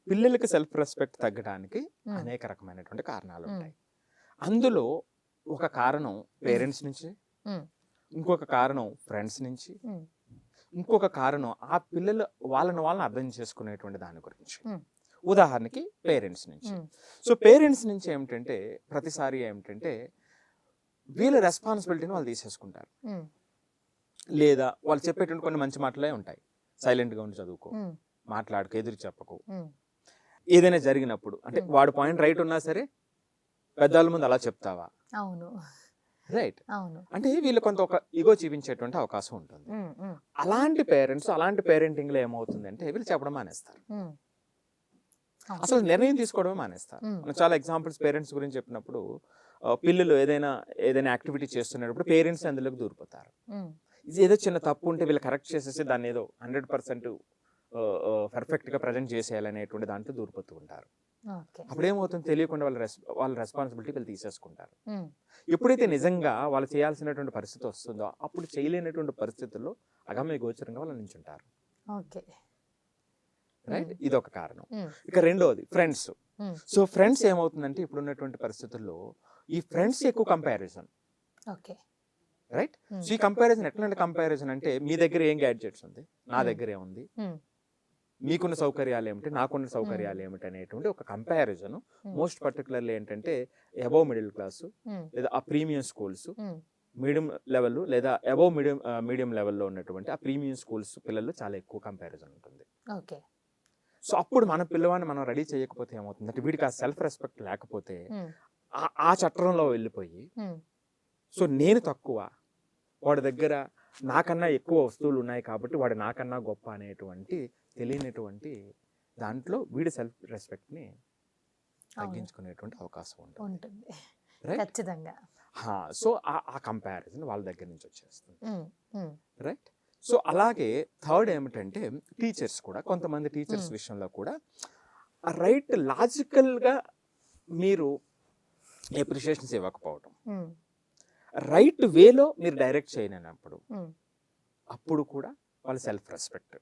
పిల్లలకి self respect తగ్గడానికి అనేక రకమైనటువంటి కారణాలు ఉంటాయి. అందులో ఒక కారణం పేరెంట్స్ నుంచి, ఇంకొక కారణం ఫ్రెండ్స్ నుంచి, ఇంకొక కారణం ఆ పిల్లలు వాళ్ళని అర్థం చేసుకునేటువంటి దాని గురించి. ఉదాహరణకి పేరెంట్స్ నుంచి. సో పేరెంట్స్ నుంచి ఏమిటంటే ప్రతిసారి ఏమిటంటే వీళ్ళ రెస్పాన్సిబిలిటీని వాళ్ళు తీసేసుకుంటారు. లేదా వాళ్ళు చెప్పేటువంటి కొన్ని మంచి మాటలే ఉంటాయి. సైలెంట్గా ఉండి చదువుకో, మాట్లాడుకో, ఎదురు చెప్పకు. ఏదైనా జరిగినప్పుడు అంటే వాడు పాయింట్ రైట్ ఉన్నా సరే పెద్దవాళ్ళ ముందు అలా చెప్తావా? అవును, రైట్. అవును. అంటే వీళ్ళు కొంత ఒక ఈగో చూపించేటువంటి అవకాశం ఉంటుంది. అలాంటి పేరెంట్స్ అలాంటి పేరెంటింగ్ లో ఏమవుతుందంటే వీళ్ళు చెప్పడం మానేస్తారు. అసలు నిర్ణయం తీసుకోవడమే మానేస్తారు. మనం చాలా ఎగ్జాంపుల్స్ పేరెంట్స్ గురించి చెప్పినప్పుడు పిల్లలు ఏదైనా యాక్టివిటీ చేస్తున్నప్పుడు పేరెంట్స్ అందులోకి దూరిపోతారు. ఇది ఏదో చిన్న తప్పు ఉంటే వీళ్ళు కరెక్ట్ చేసేసి దాన్ని ఏదో 100% పర్ఫెక్ట్ గా ప్రజెంట్ చేసేయాలనేటువంటి దాంట్లో దూరిపోతూ ఉంటారు. అప్పుడేమవుతుంది తెలియకుండా వాళ్ళ రెస్పాన్సిబిలిటీ వీళ్ళు తీసేసుకుంటారు. ఎప్పుడైతే నిజంగా వాళ్ళు చేయాల్సినటువంటి పరిస్థితి వస్తుందో అప్పుడు చేయలేనటువంటి పరిస్థితుల్లో అగమ్య గోచరంగా వాళ్ళు నించుంటారు. రైట్, ఇది ఒక కారణం. ఇక రెండోది ఫ్రెండ్స్. సో ఫ్రెండ్స్ ఏమవుతుందంటే ఇప్పుడు ఉన్నటువంటి పరిస్థితుల్లో ఈ ఫ్రెండ్స్ ఎక్కువ కంపారిజన్. రైట్. సో ఈ కంపారిజన్ ఎట్లాంటి కంపారిజన్ అంటే మీ దగ్గర ఏం గ్యాడ్జెట్స్ ఉంది, నా దగ్గర ఏముంది, మీకున్న సౌకర్యాలు ఏమిటి, నాకున్న సౌకర్యాలు ఏమిటి అనేటువంటి ఒక కంపారిజన్. మోస్ట్ పర్టికులర్లీ ఏంటంటే అబౌవ్ మిడిల్ క్లాస్ లేదా ఆ ప్రీమియం స్కూల్స్, మీడియం లెవెల్ లేదా అబౌవ్ మీడియం లెవెల్లో ఉన్నటువంటి ఆ ప్రీమియం స్కూల్స్ పిల్లలు చాలా ఎక్కువ కంపారిజన్ ఉంటుంది. సో అప్పుడు మన పిల్లవాడిని మనం రెడీ చేయకపోతే ఏమవుతుంది అంటే వీడికి ఆ సెల్ఫ్ రెస్పెక్ట్ లేకపోతే ఆ చట్రంలో వెళ్ళిపోయి సో నేను తక్కువ, వాడి దగ్గర నాకన్నా ఎక్కువ వస్తువులు ఉన్నాయి కాబట్టి వాడు నాకన్నా గొప్ప అనేటువంటి తెలియనటువంటి దాంట్లో వీడి సెల్ఫ్ రెస్పెక్ట్ ని తగ్గించుకునేటువంటి అవకాశం ఉంటుంది. సో ఆ కంపారిజన్ వాళ్ళ దగ్గర నుంచి వచ్చేస్తుంది. రైట్. సో అలాగే థర్డ్ ఏమిటంటే టీచర్స్ కూడా, కొంతమంది టీచర్స్ విషయంలో కూడా రైట్ లాజికల్ గా మీరు అప్రిషియేషన్స్ ఇవ్వకపోవడం, రైట్ వేలో మీరు డైరెక్ట్ చేయనప్పుడు అప్పుడు కూడా వాళ్ళ సెల్ఫ్ రెస్పెక్ట్